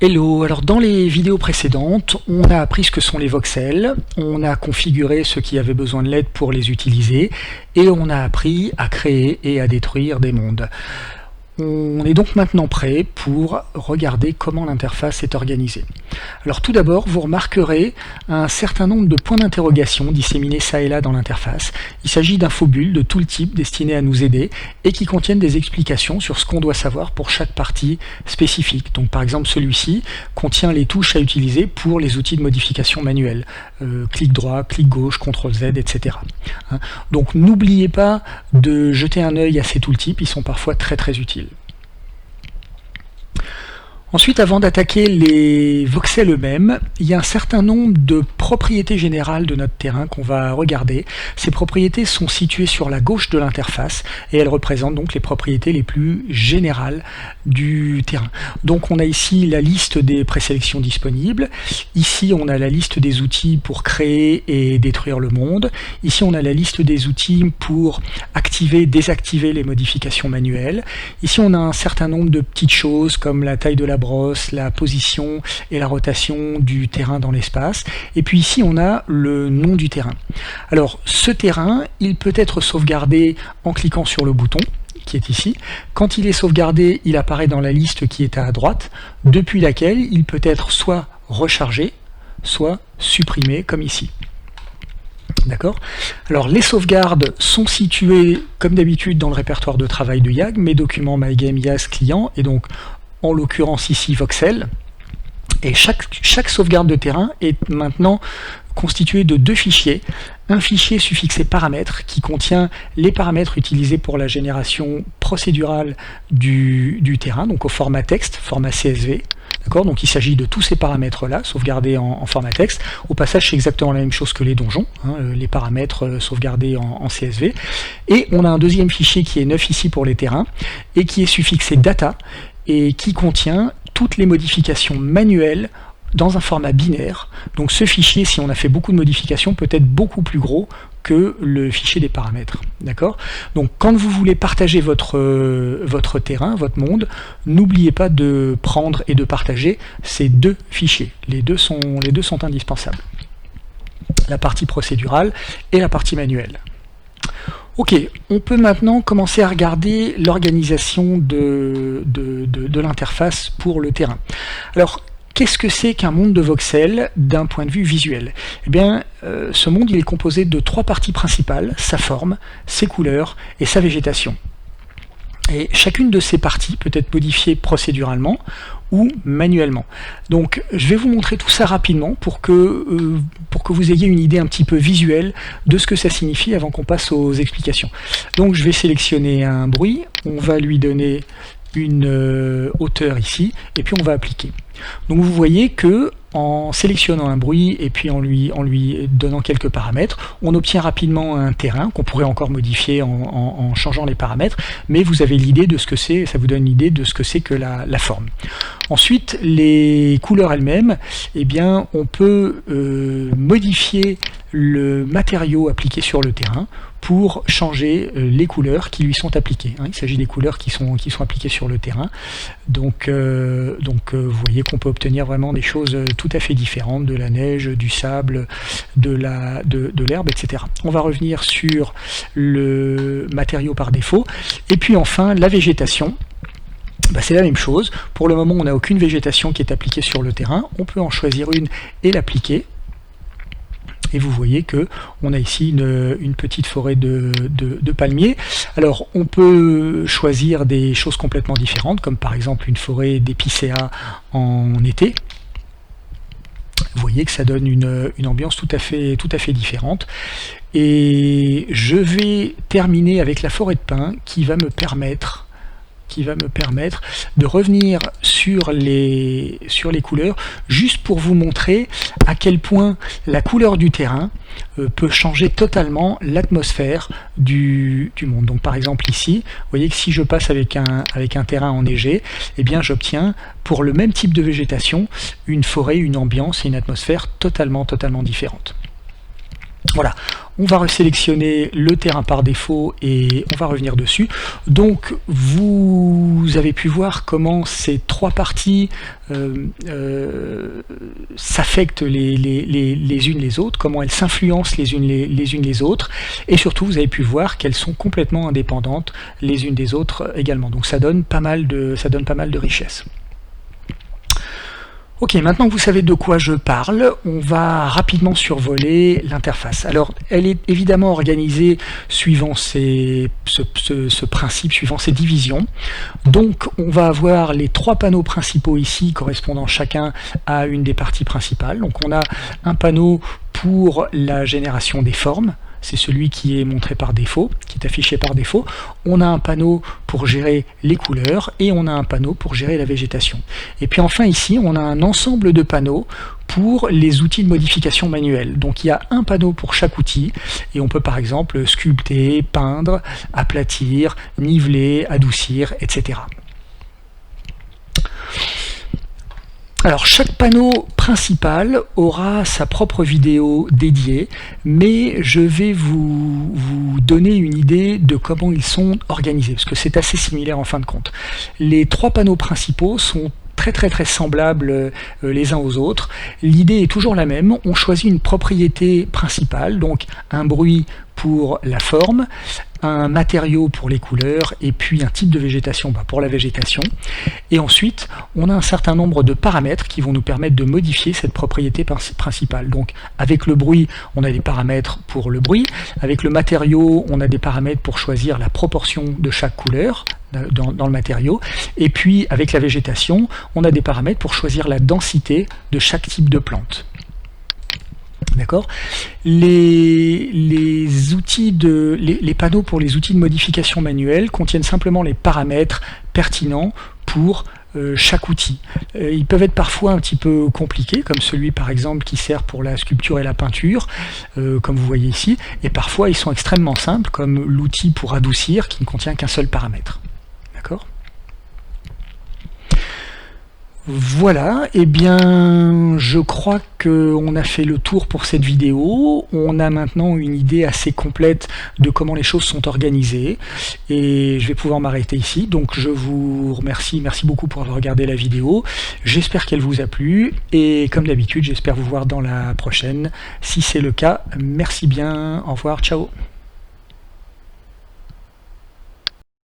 Hello, alors dans les vidéos précédentes, on a appris ce que sont les voxels, on a configuré ceux qui avaient besoin de l'aide pour les utiliser, et on a appris à créer et à détruire des mondes. On est donc maintenant prêt pour regarder comment l'interface est organisée. Alors tout d'abord, vous remarquerez un certain nombre de points d'interrogation disséminés ça et là dans l'interface. Il s'agit d'infobules de tout le type destinés à nous aider et qui contiennent des explications sur ce qu'on doit savoir pour chaque partie spécifique. Donc par exemple celui-ci contient les touches à utiliser pour les outils de modification manuelle. Clic droit, clic gauche, CTRL Z, etc. Donc n'oubliez pas de jeter un œil à ces tooltips, ils sont parfois très utiles. Ensuite, avant d'attaquer les voxels eux-mêmes, il y a un certain nombre de propriétés générales de notre terrain qu'on va regarder. Ces propriétés sont situées sur la gauche de l'interface et elles représentent donc les propriétés les plus générales du terrain. Donc on a ici la liste des présélections disponibles. Ici on a la liste des outils pour créer et détruire le monde. Ici on a la liste des outils pour activer, désactiver les modifications manuelles. Ici on a un certain nombre de petites choses comme la taille de la brosse, la position et la rotation du terrain dans l'espace. Et puis ici on a le nom du terrain. Alors ce terrain, il peut être sauvegardé en cliquant sur le bouton qui est ici. Quand il est sauvegardé, il apparaît dans la liste qui est à droite, depuis laquelle il peut être soit rechargé, soit supprimé comme ici. D'accord. Alors les sauvegardes sont situées comme d'habitude dans le répertoire de travail de YAG, mes documents MyGame YAS client, et donc en l'occurrence ici voxel. Et chaque sauvegarde de terrain est maintenant constituée de deux fichiers. Un fichier suffixé paramètres qui contient les paramètres utilisés pour la génération procédurale du terrain, donc au format texte, format CSV. D'accord, donc il s'agit de tous ces paramètres-là, sauvegardés en format texte. Au passage, c'est exactement la même chose que les donjons, les paramètres sauvegardés en CSV. Et on a un deuxième fichier qui est neuf ici pour les terrains, et qui est suffixé data, et qui contient toutes les modifications manuelles dans un format binaire. Donc ce fichier, si on a fait beaucoup de modifications, peut être beaucoup plus gros que le fichier des paramètres. D'accord ? Donc quand vous voulez partager votre terrain, votre monde, n'oubliez pas de prendre et de partager ces deux fichiers. Les deux sont indispensables. La partie procédurale et la partie manuelle. Ok, on peut maintenant commencer à regarder l'organisation de l'interface pour le terrain. Alors, qu'est-ce que c'est qu'un monde de voxels d'un point de vue visuel? Eh bien, ce monde il est composé de trois parties principales, sa forme, ses couleurs et sa végétation. Et chacune de ces parties peut être modifiée procéduralement ou manuellement. Donc je vais vous montrer tout ça rapidement pour que vous ayez une idée un petit peu visuelle de ce que ça signifie avant qu'on passe aux explications. Donc je vais sélectionner un bruit, on va lui donner une hauteur ici, et puis on va appliquer. Donc vous voyez que en sélectionnant un bruit et puis en lui donnant quelques paramètres, on obtient rapidement un terrain qu'on pourrait encore modifier en changeant les paramètres, mais vous avez l'idée de ce que c'est, ça vous donne l'idée de ce que c'est que la forme. Ensuite, les couleurs elles-mêmes, eh bien, on peut modifier le matériau appliqué sur le terrain pour changer les couleurs qui lui sont appliquées. Il s'agit des couleurs qui sont appliquées sur le terrain. Donc vous voyez qu'on peut obtenir vraiment des choses tout à fait différentes, de la neige, du sable, de l'herbe, etc. On va revenir sur le matériau par défaut. Et puis enfin, la végétation. C'est la même chose. Pour le moment, on n'a aucune végétation qui est appliquée sur le terrain. On peut en choisir une et l'appliquer. Et vous voyez que on a ici une petite forêt de palmiers. Alors on peut choisir des choses complètement différentes, comme par exemple une forêt d'épicéas en été. Vous voyez que ça donne une ambiance tout à fait différente. Et je vais terminer avec la forêt de pins qui va me permettre de revenir sur les couleurs, juste pour vous montrer à quel point la couleur du terrain peut changer totalement l'atmosphère du monde. Donc par exemple ici, vous voyez que si je passe avec un terrain enneigé, eh bien j'obtiens pour le même type de végétation une forêt, une ambiance et une atmosphère totalement différentes. Voilà, on va resélectionner le terrain par défaut et on va revenir dessus. Donc vous avez pu voir comment ces trois parties s'affectent les unes les autres, comment elles s'influencent les unes les autres, et surtout vous avez pu voir qu'elles sont complètement indépendantes les unes des autres également. Donc ça donne pas mal de richesse. Ok, maintenant que vous savez de quoi je parle, on va rapidement survoler l'interface. Alors, elle est évidemment organisée suivant ce principe, suivant ces divisions. Donc, on va avoir les trois panneaux principaux ici, correspondant chacun à une des parties principales. Donc, on a un panneau pour la génération des formes. C'est celui qui est montré par défaut, qui est affiché par défaut. On a un panneau pour gérer les couleurs et on a un panneau pour gérer la végétation. Et puis enfin ici, on a un ensemble de panneaux pour les outils de modification manuelle. Donc il y a un panneau pour chaque outil et on peut par exemple sculpter, peindre, aplatir, niveler, adoucir, etc. Alors chaque panneau principal aura sa propre vidéo dédiée, mais je vais vous donner une idée de comment ils sont organisés, parce que c'est assez similaire en fin de compte. Les trois panneaux principaux sont très semblables les uns aux autres. L'idée est toujours la même, on choisit une propriété principale, donc un bruit pour la forme, un matériau pour les couleurs et puis un type de végétation pour la végétation. Et ensuite, on a un certain nombre de paramètres qui vont nous permettre de modifier cette propriété principale. Donc avec le bruit, on a des paramètres pour le bruit. Avec le matériau, on a des paramètres pour choisir la proportion de chaque couleur dans le matériau. Et puis avec la végétation, on a des paramètres pour choisir la densité de chaque type de plante. D'accord. Les panneaux pour les outils de modification manuelle contiennent simplement les paramètres pertinents pour chaque outil. Ils peuvent être parfois un petit peu compliqués, comme celui par exemple qui sert pour la sculpture et la peinture, comme vous voyez ici, et parfois ils sont extrêmement simples, comme l'outil pour adoucir qui ne contient qu'un seul paramètre. D'accord ? Voilà, et bien je crois qu'on a fait le tour pour cette vidéo. On a maintenant une idée assez complète de comment les choses sont organisées et je vais pouvoir m'arrêter ici. Donc je vous remercie, merci beaucoup pour avoir regardé la vidéo. J'espère qu'elle vous a plu et comme d'habitude j'espère vous voir dans la prochaine. Si c'est le cas, merci bien, au revoir, ciao.